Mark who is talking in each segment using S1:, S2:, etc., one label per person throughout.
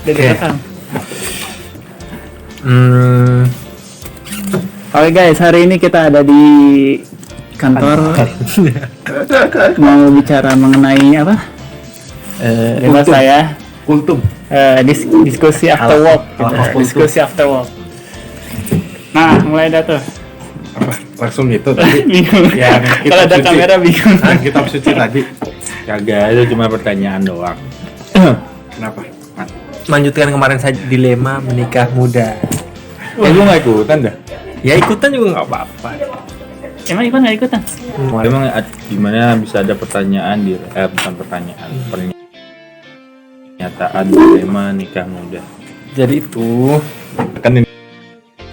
S1: Dari
S2: Oke.
S1: Kang.
S2: Hmm,
S1: Oke guys, hari ini kita ada di kantor mau bicara mengenai apa? Bebas
S2: Kultum.
S1: saya
S2: kultum.
S1: diskusi after work, gitu.
S2: Kultum.
S1: Diskusi after work. Nah, mulai dah tuh.
S3: Apa langsung gitu tadi
S1: Bingung.
S3: yang
S1: Kalau ada
S3: suci.
S1: kamera bingung.
S3: Nah, kita suci tadi
S4: Kagak, itu cuma pertanyaan doang.
S3: kenapa Mat?
S2: Lanjutkan kemarin saja dilema menikah muda.
S4: Lu nggak ikutan dah?
S2: Ya ikutan juga nggak apa-apa.
S1: Emang Ivan nggak ikutan?
S4: Emang gimana bisa ada pertanyaan di bukan pertanyaan, pernyataan dilema nikah muda.
S2: Jadi itu
S4: Kan ini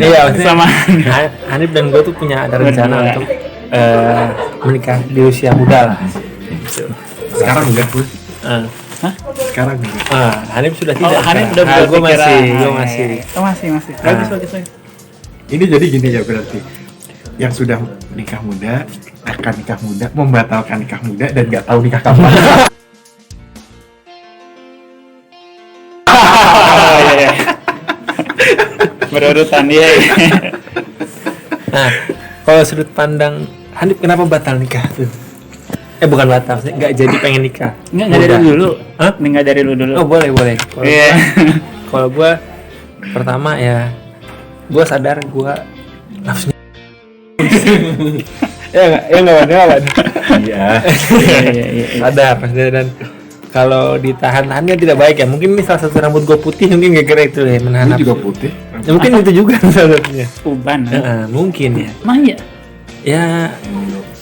S2: iya maksudnya
S1: Sama.
S2: Hanif dan gue tuh punya ada rencana
S1: Berdua.
S2: untuk menikah di usia muda lah.
S3: Sekarang enggak Gus.
S2: Eh,
S3: Sekarang enggak.
S2: Hanif sudah
S1: Oh,
S2: tidak.
S1: Hanif udah
S2: gue
S1: berpikiran.
S2: masih,
S1: Oh, masih. Bagus, bagus.
S3: Ini jadi gini ya berarti yang sudah nikah muda akan nikah muda membatalkan nikah muda dan nggak tahu nikah kapan.
S1: Oh, iya. Berurutan dia.
S2: Nah, kalau sudut pandang Hanif kenapa batal nikah tuh? Bukan batal, maksudnya nggak jadi pengen nikah.
S1: Nggak dari
S2: Muda.
S1: lu dulu.
S2: Hah?
S1: Nggak dari lu dulu.
S2: Oh boleh. Kalau
S1: Iya.
S2: kalau gue pertama ya, gue sadar gue nafsunya. ya nggak ada.
S4: iya.
S1: Iya.
S2: Sadar maksudnya, dan kalau ditahan-tahan kan tidak baik ya. Mungkin ini salah satu rambut gue putih, mungkin gara-gara itu ya menahan
S3: Ini juga
S2: nafsu.
S3: putih.
S2: Ya, mungkin itu juga salah satunya.
S1: Uban.
S2: Mungkin ya.
S1: Emang iya?
S2: Ya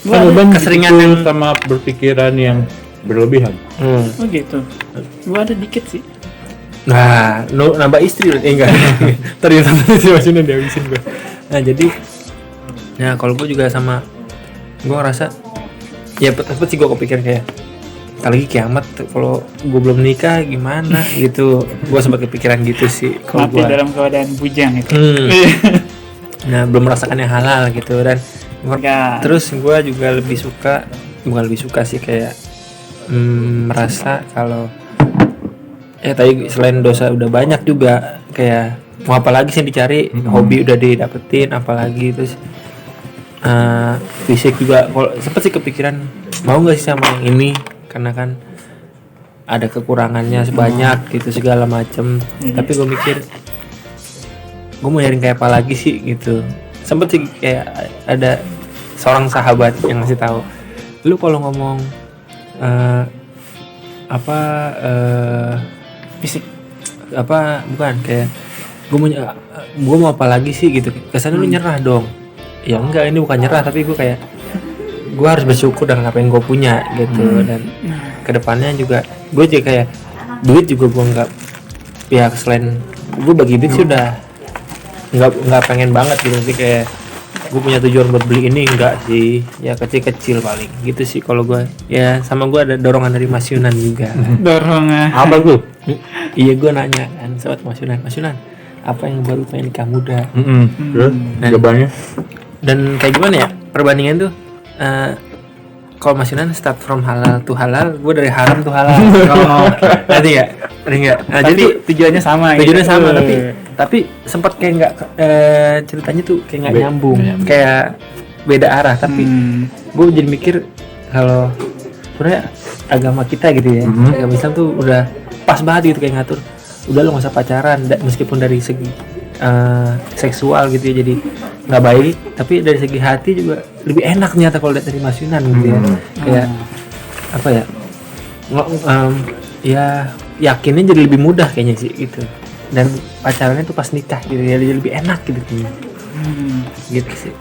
S1: Gua
S4: Kan
S2: keseringan
S4: itu
S2: yang
S4: sama berpikiran yang berlebihan.
S1: Oh gitu. Gua ada dikit sih.
S2: Nah, nambah istri enggak. Ternyata si Masina dihabisin gue. Nah, jadi kalau gue juga sama, gue ngerasa ya tetep sih gue kepikiran kayak tak lagi kiamat kalau gue belum nikah gimana gitu. Gue sempat kepikiran gitu sih kalau
S1: Mati
S2: gue.
S1: dalam keadaan bujang itu.
S2: Nah, belum merasakan yang halal gitu, dan
S1: Enggak.
S2: terus gue juga bukan lebih suka sih kayak merasa kalau tadi selain dosa udah banyak juga, kayak mau apa lagi sih dicari, hobi udah didapetin, apalagi terus fisik juga. Kalau sempet sih kepikiran mau nggak sih sama yang ini, karena kan ada kekurangannya sebanyak gitu segala macem. Tapi gue mikir gue mau nyari kayak apa lagi sih gitu. Sempet sih kayak ada seorang sahabat yang ngasih tahu, lu kalau ngomong
S1: Fisik.
S2: bukan kayak gue mau apa lagi sih gitu, kesannya lu nyerah dong. Ya enggak, ini bukan nyerah, tapi gue kayak gue harus bersyukur dengan apa yang gue punya gitu. Dan kedepannya juga gue juga kayak duit juga gue nggak, ya selain gue bagi duit sih udah nggak pengen banget gitu sih, kayak gue punya tujuan buat beli ini enggak sih, ya kecil paling gitu sih kalau gue. Ya sama gue ada dorongan dari Mas Yunan juga.
S1: Dorongan.
S4: Apa tuh?
S2: Iya, gue nanya kan sobat Mas Yunan, apa yang buat lu pengen nikah muda?
S4: Terus jawabannya?
S2: Dan kayak gimana ya perbandingan tuh, kalau Mas Yunan start from halal to halal, gue dari haram to halal. Nanti ya, enggak. Nah,
S1: Tapi
S2: jadi
S1: tujuannya sama.
S2: tujuannya
S1: gitu.
S2: sama, tapi sempat kayak nggak ceritanya tuh kayak nggak nyambung, kayak beda arah. Tapi gue jadi mikir kalau sebenarnya agama kita gitu ya, agama Islam tuh udah pas banget gitu, kayak ngatur udah lo nggak usah pacaran, meskipun dari segi seksual gitu ya jadi nggak baik, tapi dari segi hati juga lebih enak ternyata kalau lihat dari Mas Yunan gitu ya. Kayak apa ya, ya yakinnya jadi lebih mudah kayaknya sih gitu, dan pacarannya tuh pas nikah gitu ya jadi lebih enak gitu kayaknya. Gitu sih.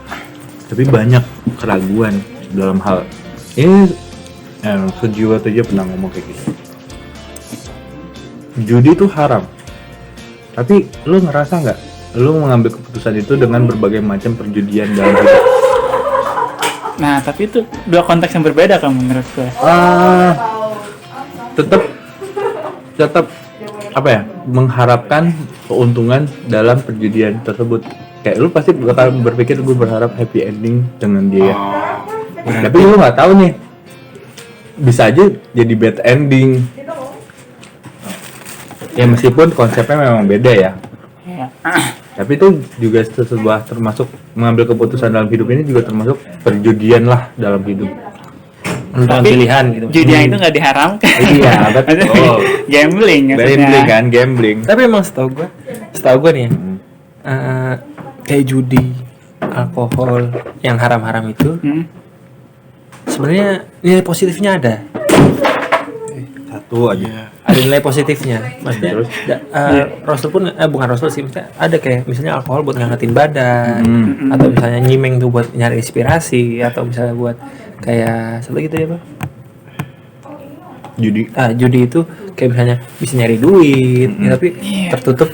S4: Tapi banyak keraguan dalam hal ini. Sejiwa aja pernah ngomong kayak gitu. Judi itu haram. Tapi lu ngerasa nggak? Lu mengambil keputusan itu dengan berbagai macam perjudian dalam hidup.
S1: Nah, tapi itu dua konteks yang berbeda kan menurut gue.
S4: Tetap apa ya? Mengharapkan keuntungan dalam perjudian tersebut. Kayak lu pasti bakal berpikir gue berharap happy ending dengan dia. Tapi lu nggak tahu nih. Bisa aja jadi bad ending. Ya meskipun konsepnya memang beda ya.
S1: Ya.
S4: Tapi itu juga sebuah termasuk mengambil keputusan dalam hidup ini juga termasuk perjudian lah dalam hidup.
S2: Menentukan pilihan gitu.
S1: Judi yang itu nggak diharamkan.
S4: Iya, betul.
S1: Gambling maksudnya.
S4: Gambling kan, gambling.
S2: Tapi emang setahu gue nih ya, kayak judi, alkohol, yang haram-haram itu sebenarnya nilai positifnya ada.
S4: Satu aja.
S2: Ada nilai positifnya. Maksudnya
S4: Terus?
S2: Rasul pun bukan Rasul sih, maksudnya ada kayak misalnya alkohol buat ngangetin badan, atau misalnya nyimeng tuh buat nyari inspirasi, atau misalnya buat kayak satu gitu ya, Bang. Judi itu kayak misalnya bisa nyari duit, ya, tapi tertutup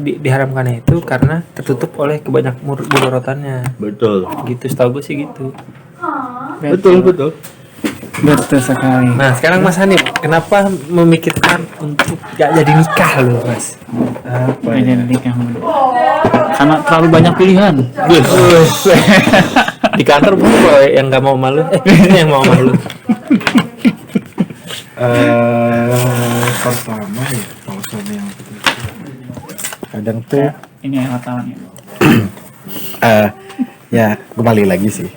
S2: diharamkannya itu karena tertutup oleh kebanyak mudorotannya.
S4: Betul.
S2: Gitu, setahu gue sih gitu.
S4: Betul.
S1: Betul sekali.
S2: Nah, sekarang Mas Hanif, kenapa memikirkan untuk gak jadi nikah lo, Mas?
S1: Nggak jadi nikah muda. Karena terlalu banyak pilihan.
S2: Di kantor pun yang gak mau malu, yang mau malu.
S3: Pertama ya kalau sama yang kadang tuh
S1: Ini yang wartawannya.
S3: ya kembali lagi sih,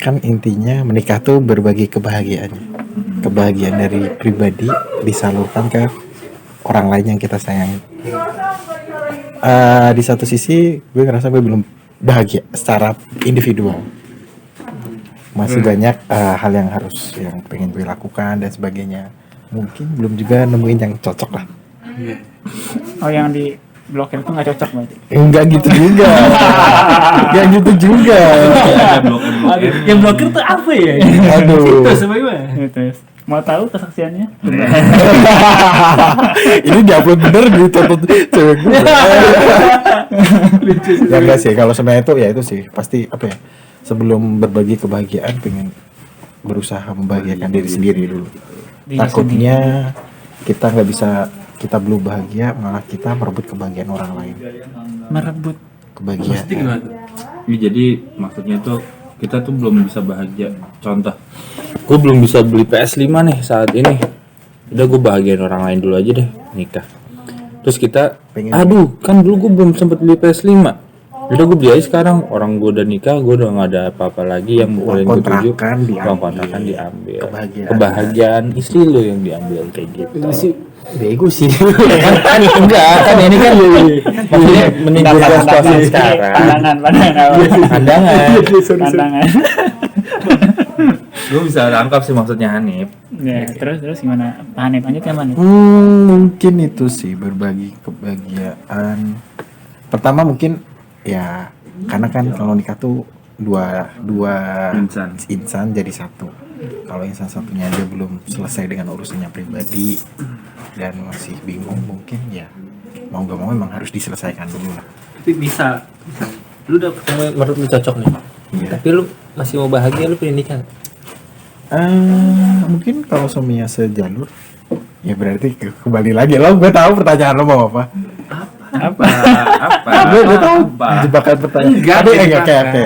S3: kan intinya menikah tuh berbagi kebahagiaan dari pribadi disalurkan ke orang lain yang kita sayangi. Di satu sisi gue ngerasa gue belum bahagia secara individual, masih banyak hal yang pengen gue lakukan dan sebagainya. Mungkin belum juga nemuin yang cocok lah.
S1: Oh, yang di blokir itu nggak cocok berarti.
S3: Enggak gitu juga. Enggak gitu juga.
S1: Yang blokir tuh apa ya?
S3: Aduh.
S1: Gitu. Mau tahu kesaksiannya?
S3: Ini diupload bener ditonton cewek gue. Ya enggak sih, kalau sebenarnya itu ya itu sih pasti apa ya? Sebelum berbagi kebahagiaan pengen berusaha membahagiakan diri sendiri dulu. Takutnya kita nggak bisa, kita belum bahagia malah kita merebut kebahagiaan orang lain.
S1: Merebut
S3: Kebahagiaan.
S4: Jadi maksudnya tuh kita tuh belum bisa bahagia. Contoh, gue belum bisa beli PS5 nih saat ini. Udah gue bahagiain orang lain dulu aja deh, nikah. Terus kita, aduh kan dulu gue belum sempet beli PS5. Udah gue beli aja sekarang, orang gue udah nikah, gue udah gak ada apa-apa lagi yang paling gue tuju. Uang kontrakan diambil. Kebahagiaan istri lo yang diambil kayak gitu.
S2: Itu sih bego sih.
S4: Kan enggak, kan ini kan maksudnya menimbulkan situasi sekarang.
S1: Pandangan.
S4: Gue bisa tangkap sih maksudnya Hanif.
S1: Ya, terus gimana? Pak Hanif, lanjut ya, Pak Hanif.
S3: Mungkin itu sih berbagi kebahagiaan. Pertama mungkin ya karena kan kalau nikah tuh dua insan jadi satu. Kalau insan satunya aja belum selesai dengan urusannya pribadi dan masih bingung, mungkin ya mau gak mau memang harus diselesaikan dulu lah.
S2: Tapi bisa. Lu udah ketemu menurut lu cocok nih.
S3: Iya.
S2: Tapi lu masih mau bahagia, lu pengen nikah.
S3: Mungkin kalau suaminya sejalur ya berarti kembali lagi lo. Gue tahu pertanyaan lo mau apa. Gue tahu jebakan pertanyaan.
S2: Enggak
S3: Oke.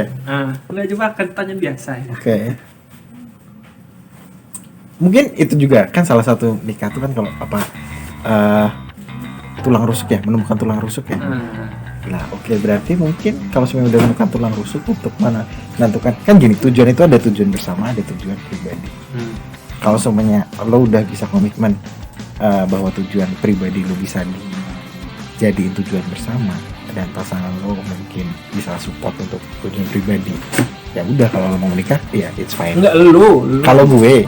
S2: Enggak jebakan, pertanyaan biasa ya.
S3: Oke. Mungkin itu juga kan salah satu nikah tuh kan kalau apa tulang rusuk ya, menemukan tulang rusuk ya. Nah, oke, berarti mungkin kalau semuanya udah menemukan tulang rusuk untuk menentukan kan gini, tujuan itu ada tujuan bersama, ada tujuan pribadi. Kalau semuanya lo udah bisa komitmen bahwa tujuan pribadi lo bisa dijadiin tujuan bersama dan pasangan lo mungkin bisa support untuk tujuan pribadi, ya udah kalau lo mau menikah ya it's fine.
S2: Enggak lu.
S3: Kalau gue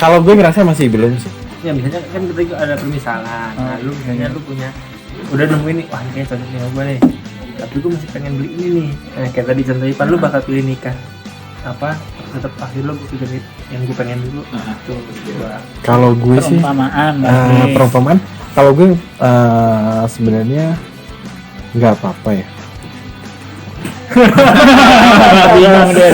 S3: kalau gue ngerasa masih belum sih.
S2: Ya misalnya kan kita ada permisalan. Nah, lu misalnya lu punya udah nemuin nih, wah ini kayaknya cocok nih sama gue nih. Tapi gue masih pengen beli ini nih. Nah, kayak tadi contohnya Pan, lu bakal pilih nikah apa? Tetap akhir lo gue pilih yang gue pengen dulu. Tuh,
S3: kalau gue sih perumpamaan. Kalau gue sebenarnya nggak apa-apa ya.
S1: Bingung deh.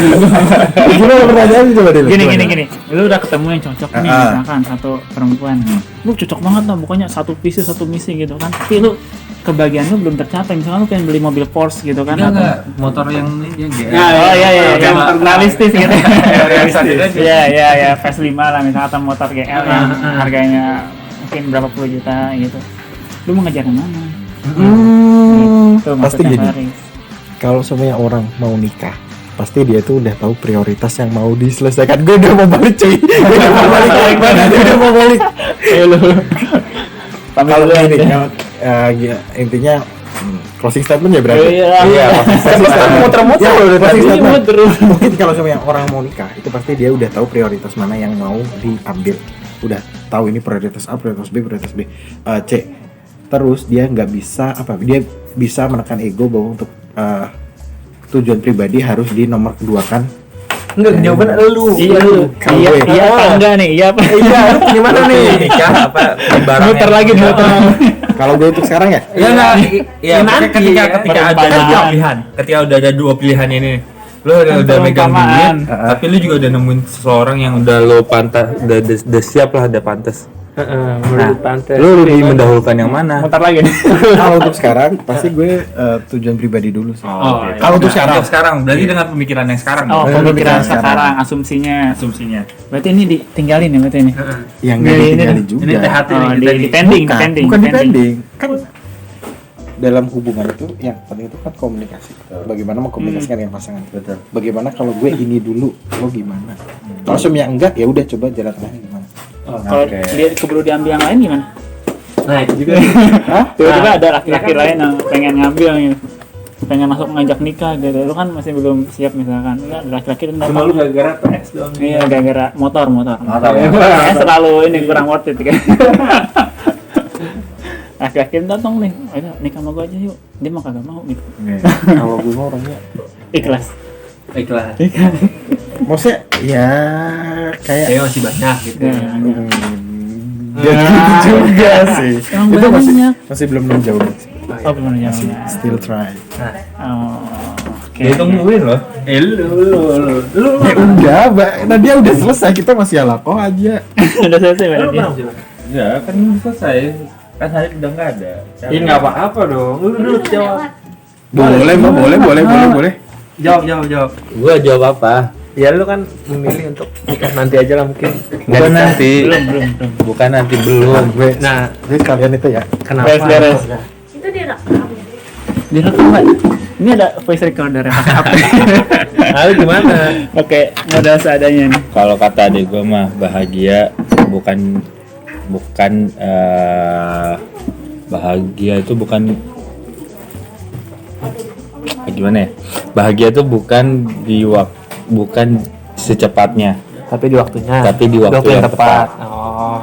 S3: Gimana pertanyaan coba deh.
S1: Gini. Lu udah ketemu yang cocok nih, misalkan satu perempuan. Lu cocok banget lah, pokoknya satu visi satu misi gitu kan. Tapi lu kebahagiaan lu belum tercapai. Misalkan lu pengen beli mobil Porsche gitu kan.
S4: Enggak, motor yang GR.
S1: Yang realistis gitu. Realistis. Iya, PS5 lah misalkan, atau motor GR yang harganya mungkin berapa puluh juta gitu. Lu mau ngejar yang mana? Itu
S3: Pasti
S1: maksudnya
S3: gini.
S1: Faris.
S3: Kalau semuanya orang mau nikah, pasti dia tuh udah tahu prioritas yang mau diselesaikan. Gue udah mau balik cuy. Gue udah mau balik. Gue udah mau balik. Kalau ini intinya closing statement ya berarti.
S1: Iya.
S3: Closing statement.
S4: Muter-muter
S3: Ya,
S4: udah
S3: closing
S4: tadi.
S3: statement. Mungkin kalau semuanya orang mau nikah, itu pasti dia udah tahu prioritas mana yang mau diambil. Udah tahu ini prioritas A, prioritas B, C. Terus dia nggak bisa dia bisa menekan ego bahwa untuk tujuan pribadi harus di nomor keduakan.
S2: Enggak, jawaban lu.
S1: Iya lu.
S3: Kalau
S1: Iya,
S3: gue.
S1: iya apa enggak nih? Iya apa?
S3: Iya, gimana nih?
S2: Nikah apa barang
S1: Muter lagi muter.
S3: Kalau gue untuk sekarang ya,
S2: Ya enggak, ya
S1: nanti,
S2: ketika
S1: ya.
S2: ketika ada
S1: Perumpamaan.
S2: dua pilihan. Ketika udah ada dua pilihan ini. Lu udah megang
S1: Perumpamaan.
S2: duit, tapi lu juga udah nemuin seseorang yang
S4: Udah lo pantas, udah siap lah, udah pantas.
S2: menurut pantas.
S4: Lu lebih mendahulukan yang mana?
S1: Muter lagi nih.
S3: kalau untuk sekarang pasti gue tujuan pribadi dulu sih.
S2: iya.
S3: Kalau untuk sekarang.
S2: berarti dengan pemikiran yang sekarang.
S1: Oh,
S3: Iya.
S1: pemikiran
S3: Sekarang.
S1: sekarang asumsinya.
S2: Asumsinya.
S1: Berarti ini ditinggalin ya berarti ini.
S3: Yang nggak
S1: Ini-
S3: ditinggalin
S1: ini-
S3: juga.
S2: Ini THT
S1: Oh,
S2: nih
S1: di
S2: kita nih.
S1: pending,
S3: Bukan,
S1: pending.
S3: bukan depending. Kan dalam hubungan itu yang penting itu kan komunikasi. Bagaimana mengkomunikasikan dengan pasangan.
S4: Betul.
S3: Bagaimana kalau gue ini dulu, lo gimana? Kalau semuanya enggak, ya udah coba jalan tengahnya gimana?
S1: Kalau
S4: Oke.
S1: dia keburu diambil yang lain gimana?
S2: Nah, itu juga.
S1: Tiba-tiba ada laki-laki lain yang pengen ngambil gitu. Pengen masuk ngajak nikah gitu. Lu kan masih belum siap misalkan. Enggak, ada laki-laki yang
S2: Cuma lu
S1: datang.
S2: gara-gara PS doang.
S1: Iya, gara-gara motor.
S4: ya.
S1: Kayaknya selalu ini kurang worth it kan. Laki-laki yang datang nih, ayo nikah sama gua aja yuk. Dia mah kagak mau gitu.
S3: Kalau gue mah orangnya,
S1: Ikhlas.
S2: Ikhlas.
S3: maksudnya ya kayak
S2: Saya masih banyak gitu.
S1: Ya,
S3: ya gitu juga sih.
S1: Emang
S3: Itu
S1: banyak.
S3: masih belum jauh banget sih.
S1: Oh, belum
S3: Masih
S1: jauh.
S3: still try.
S1: Oh, oke.
S4: Dia tungguin loh.
S2: Lu
S3: Udah, nah dia udah selesai, kita masih ala kok aja.
S1: Udah selesai berarti.
S4: Ya kan selesai. Kan hari udah nggak ada.
S2: Iya enggak apa-apa dong. Lu jawab.
S3: Boleh, boleh.
S2: Jawab.
S4: Gua jawab apa?
S2: Ya lu kan memilih untuk nikah nanti aja lah mungkin.
S4: Bukan nanti.
S1: Belum.
S4: Bukan nanti, belum.
S3: Gue,
S2: Nah,
S3: jadi kalian itu ya.
S2: kenapa?
S1: Beres.
S5: Itu direkam.
S1: Direkam nggak? Ini ada voice recorder ya pakai HP.
S2: Lalu gimana?
S1: Oke, modal seadanya nih.
S4: Kalau kata adik gue mah bahagia bukan bahagia itu bukan gimana ya? Bahagia itu bukan bukan secepatnya,
S2: Tapi di waktunya.
S4: tapi di waktu yang tepat.
S2: Oh.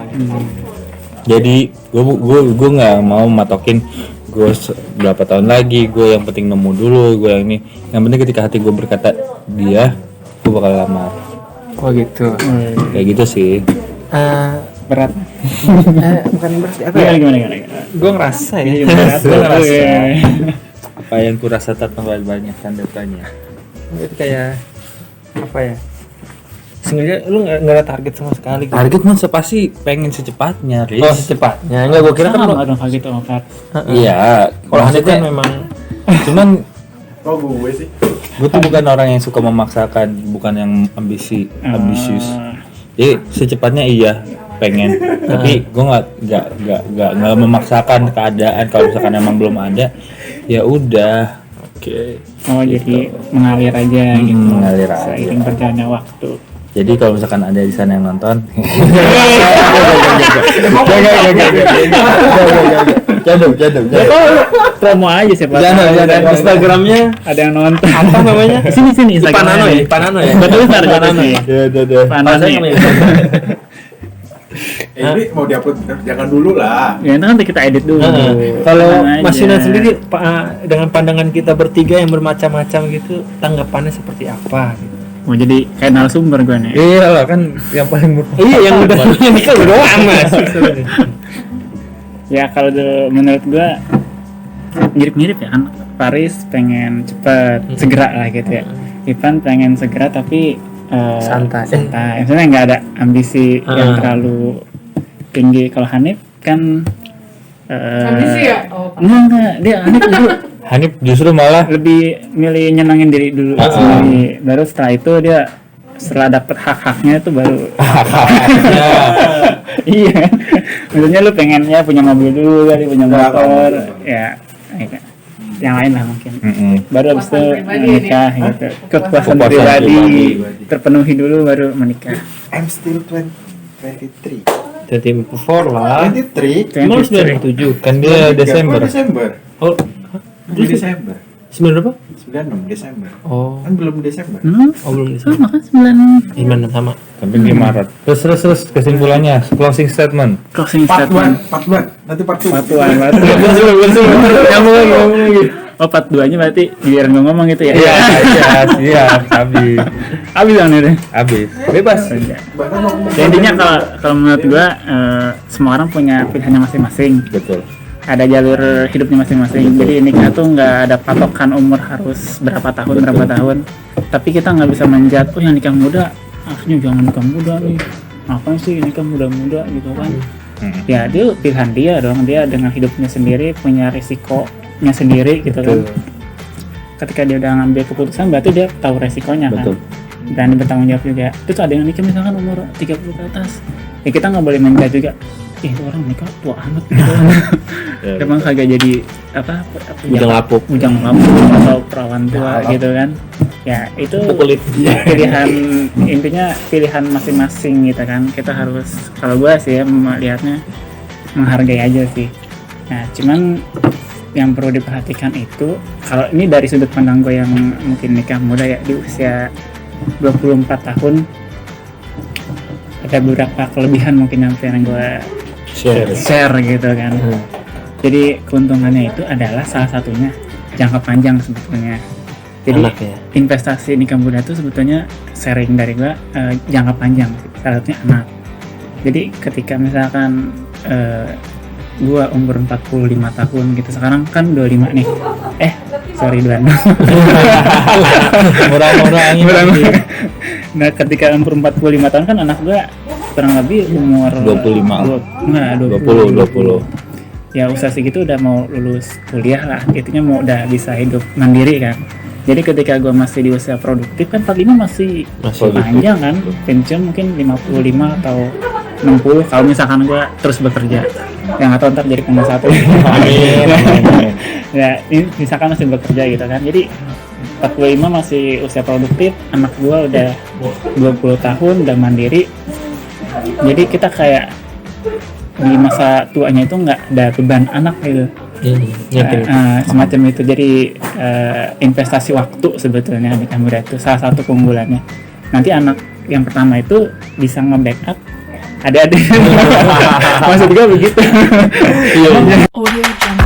S4: Jadi gue nggak mau matokin gue berapa tahun lagi, gue yang penting nemu dulu, gue yang ini. Yang penting ketika hati gue berkata dia, gue bakal lamar.
S2: Oh gitu.
S4: Kayak gitu sih.
S1: Berat.
S2: Bukan berat apa ya?
S1: Gimana?
S2: Gue ngerasa ya.
S1: Iya, berat.
S2: Gue ngerasa.
S4: Apa yang kurasa tertambah banyak tanda tanya.
S2: Itu kayak apa ya? Sengaja lu nggak ada target sama sekali. Gitu.
S4: Target mah pasti pengen secepatnya, Riz.
S2: Oh secepatnya. Enggak, gue kira kan lu.
S1: Sama dong kayak gitu sama Far.
S4: Iya,
S2: Kalau Hanif
S4: maksudnya
S2: kan memang.
S4: cuman
S3: Oh gue sih.
S4: gue tuh bukan orang yang suka memaksakan, bukan yang ambisius. Jadi secepatnya iya pengen, tapi gue nggak memaksakan keadaan. Kalau misalkan emang belum ada, ya udah.
S2: Oke.
S1: Oh, jadi mengalir aja gitu.
S4: mengalir aja.
S1: Seiring berjalannya waktu.
S4: Jadi kalau misalkan ada di sana yang nonton, jadul.
S1: Promo aja siapa
S4: Jangan.
S1: tahu.
S2: Instagramnya
S1: Ada yang nonton.
S2: apa namanya?
S1: Sini Instagram.
S2: Panano ya? Panano ya?
S1: Betul Far, Panano ya. Panano.
S3: Ini mau diupload jangan dulu lah.
S1: Ya nanti kita edit dulu.
S2: Kalau
S1: Tenang
S2: Mas
S1: aja.
S2: Yunan sendiri dengan pandangan kita bertiga yang bermacam-macam gitu, tanggapannya seperti apa? Gitu.
S1: Mau jadi kayak narasumber gue nih.
S4: iya lah kan yang paling
S2: Iya yang udah nikah doang Mas.
S1: Ya kalau menurut gue mirip-mirip ya kan. Paris pengen cepet segera lah gitu ya. Ivan pengen segera tapi
S2: Santai.
S1: Maksudnya nggak ada ambisi yang terlalu tinggi. Kalau Hanif kan
S5: Ambisi ya? Oh.
S1: enggak, dia Hanif dulu
S4: Hanif justru malah
S1: lebih milih nyenangin diri dulu sendiri. Baru setelah itu dia setelah dapet hak-haknya itu baru iya Maksudnya lu pengennya punya mobil dulu kali, punya
S3: Enggak,
S1: motor,
S3: enggak.
S1: ya, yang lain lah mungkin.
S3: Mm-mm.
S1: Baru habis itu
S5: Kepuasan pribadi
S1: menikah
S5: ini.
S1: gitu. Kepuasan
S4: Kepuasan
S1: pribadi
S4: pribadi.
S1: terpenuhi dulu baru menikah.
S3: I'm still 23.
S2: 24 lah
S3: 23.
S2: emang lu 97 kan dia Desember
S3: Desember.
S2: oh
S3: Di Desember.
S2: 9 berapa
S3: 96 Desember.
S2: oh
S3: Kan belum Desember.
S2: oh belum bisa
S1: Sama kan 9
S2: gimana sama
S4: Sampai di Maret. Terus kesimpulannya, closing statement.
S1: closing
S3: Part 1,
S1: statement.
S3: part 1. Nanti part 2.
S1: Patuan, Nyambung lagi. Oh, part 2-nya berarti biar nggak ngomong gitu ya?
S4: Iya, siap, habis.
S1: Habis dong nih.
S4: Habis. Bebas.
S1: Ya, intinya kalau menurut gua semua orang punya pilihannya masing-masing.
S4: Betul.
S1: Ada jalur hidupnya masing-masing. Jadi nikah tuh nggak ada patokan umur harus berapa tahun. Tapi kita nggak bisa menjat, oh yang nikah muda, akhirnya jangan nikah muda nih. Ngapain sih nikah muda-muda gitu kan? Ya dia pilihan dia dong. Dia dengan hidupnya sendiri punya risikonya sendiri gitu kan. Ketika dia udah ngambil keputusan berarti dia tahu resikonya kan.
S4: Betul.
S1: Dan bertanggung jawab juga. Terus ada yang nikah misalkan umur 30 ke atas. Ya kita nggak boleh menjudge juga. Itu orang nikah tua amat gitu. Emang kagak jadi apa
S2: Bujang lapuk.
S1: atau perawan tua gitu kan. Ya itu
S2: kulit
S1: pilihan, intinya pilihan masing-masing gitu kan. Kita harus, kalau gua sih ya melihatnya menghargai aja sih. Nah cuman yang perlu diperhatikan itu, kalau ini dari sudut pandang gue yang mungkin nikah muda ya di usia 24 tahun, ada beberapa kelebihan mungkin yang pengen gue share gitu kan. Jadi keuntungannya itu adalah salah satunya jangka panjang sebetulnya. Jadi
S2: Anak ya?
S1: investasi nikah muda itu sebetulnya sharing dari gua jangka panjang, salah satunya anak. Jadi ketika misalkan gua umur 45 tahun gitu, sekarang kan 25 nih. Sorry 26.
S2: murah-murah angin
S1: Nah, ketika umur 45 tahun kan anak gua kurang lebih umur
S4: 20.
S1: Ya usia segitu udah mau lulus kuliah lah, intinya mau udah bisa hidup mandiri kan. Jadi ketika gue masih di usia produktif kan 45 masih panjang kan, pensiun mungkin 55 atau 60 kalau misalkan gue terus bekerja. Yang nggak tahu ntar jadi pengusaha tuh.
S2: amin
S1: Ya ini misalkan masih bekerja gitu kan, jadi 45 masih usia produktif, anak gue udah 20 tahun udah mandiri. Jadi kita kayak di masa tuanya itu nggak ada beban anak gitu. Semacam itu. Jadi investasi waktu sebetulnya nikah muda itu salah satu keunggulannya. Nanti anak yang pertama itu bisa nge-backup adik-adik. Maksud gue begitu.
S5: Audio Jungle.